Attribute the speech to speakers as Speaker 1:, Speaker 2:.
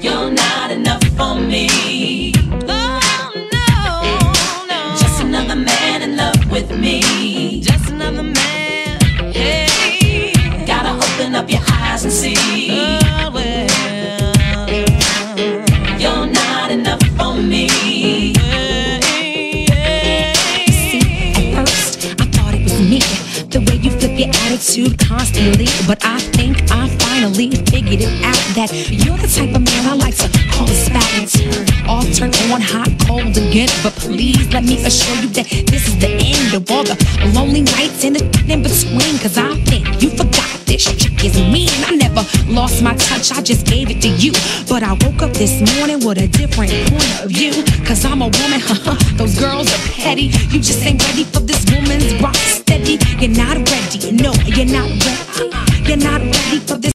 Speaker 1: You're not enough for me. Oh no, just another man in love with me. Just another man. Hey, gotta open up your eyes and see. Oh, well, you're not enough for me.
Speaker 2: See, at first I thought it was me, the way you flip your attitude constantly. But I think I finally figured it out, that you're the type of man I like to call a spat and turn on hot, cold again. But please let me assure you that this is the end of all the lonely nights and the in between. Cause I think you forgot this chick is mean. I never lost my touch, I just gave it to you. But I woke up this morning with a different point of view. Cause I'm a woman, those girls are petty. You just ain't ready for this woman's rock steady. You're not ready, no, you're not ready. You're not ready for this